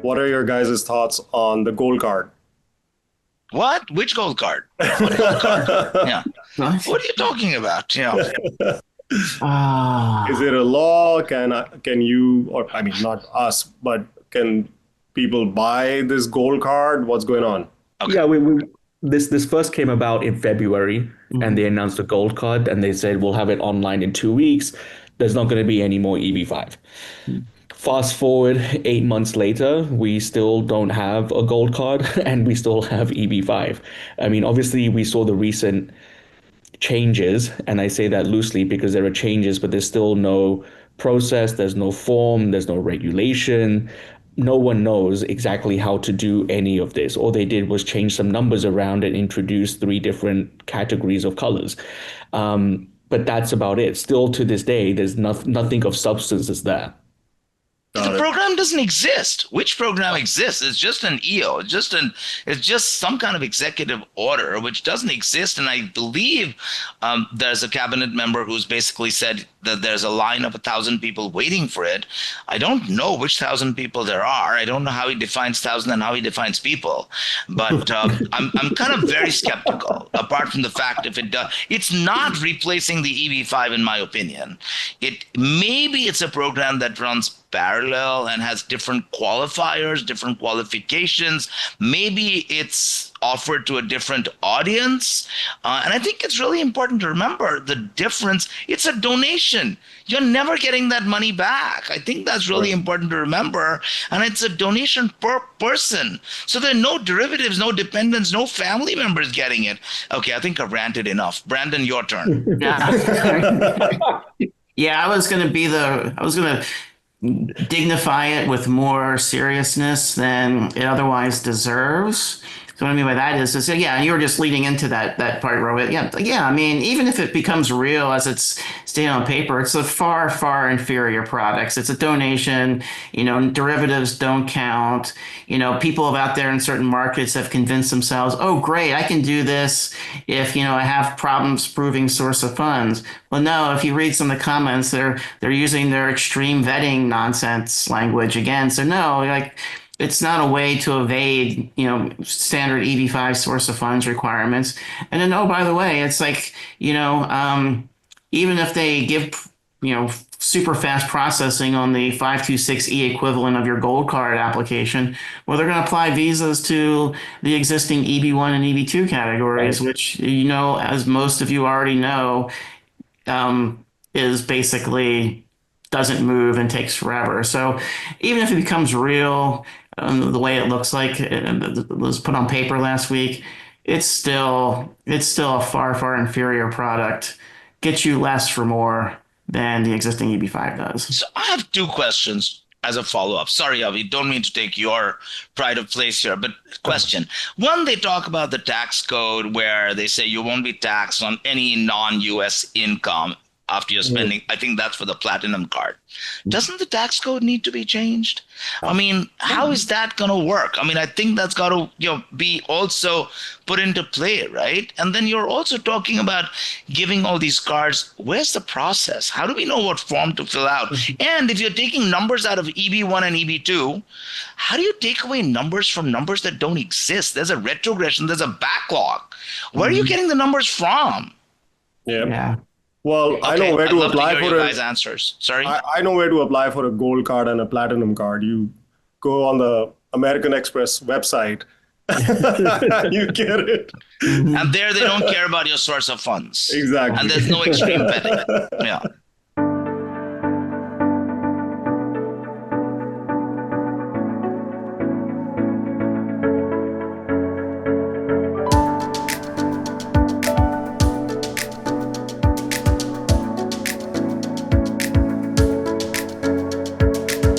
What are your guys' thoughts on the gold card? What? Which gold card? What gold card? Yeah. What? What are you talking about? Is it Ah, a law? Can you, or I mean, not us, but can people buy this gold card? What's going on? Okay. Yeah, we this first came about in February, and mhm. they announced the gold card, and they said we'll have it online in 2 weeks. There's not going to be any more EV5. Fast forward 8 months later, we still don't have a gold card, and we still have EB5. I mean, obviously, we saw the recent changes, and I say that loosely because there are changes, but there's still no process, there's no form, there's no regulation. No one knows exactly how to do any of this. All they did was change some numbers around and introduce three different categories of colors. But that's about it. Still to this day, there's nothing of substance is there. The Got it. program doesn't exist. Which program exists? It's just an EO. It's just some kind of executive order which doesn't exist. And I believe there's a cabinet member who's basically said that there's a line of 1,000 people waiting for it. I don't know which 1,000 people there are. I don't know how he defines 1,000 and how he defines people. But I'm kind of very skeptical. Apart from the fact if it does, it's not replacing the EV5 in my opinion. Maybe it's a program that runs parallel and has different qualifiers, different qualifications. Maybe it's offered to a different audience. And I think it's really important to remember the difference. It's a donation. You're never getting that money back. I think that's really Right. important to remember. And it's a donation per person. So there are no derivatives, no dependents, no family members getting it. Okay, I think I've ranted enough. Brandon, your turn. Yeah. Yeah, I was gonna dignify it with more seriousness than it otherwise deserves. So what I mean by that is yeah, and you were just leading into that part, Rohit. Yeah. I mean, even if it becomes real as it's stated on paper, it's a far inferior products. It's a donation. Derivatives don't count. People out there in certain markets have convinced themselves, oh, great, I can do this if I have problems proving source of funds. Well, no, if you read some of the comments, they're using their extreme vetting nonsense language again. So no, like it's not a way to evade, standard EB5 source of funds requirements. And then, oh, by the way, it's like, even if they give, super fast processing on the 526E equivalent of your gold card application, well, they're going to apply visas to the existing EB1 and EB2 categories, Right. which, as most of you already know, is basically doesn't move and takes forever. So even if it becomes real, the way it looks like it was put on paper last week, it's still a far inferior product. Gets you less for more than the existing EB5 does. So I have two questions as a follow-up. Sorry, Avi, don't mean to take your pride of place here, but question. One, they talk about the tax code where they say you won't be taxed on any non-US income after you're spending. I think that's for the platinum card. Doesn't the tax code need to be changed? I mean, how is that going to work? I mean, I think that's got to, be also put into play, right? And then you're also talking about giving all these cards. Where's the process? How do we know what form to fill out? And if you're taking numbers out of EB1 and EB2, how do you take away numbers from numbers that don't exist? There's a retrogression, there's a backlog. Where are you getting the numbers from? Yeah. Yeah. Well, I know Okay, where I'd to love to apply hear for your it. guys' answers. Sorry. I know where to apply for a gold card and a platinum card. You go on the American Express website. You get it. Mhm. And there they don't care about your source of funds. And Exactly. there's no extreme vetting. Yeah.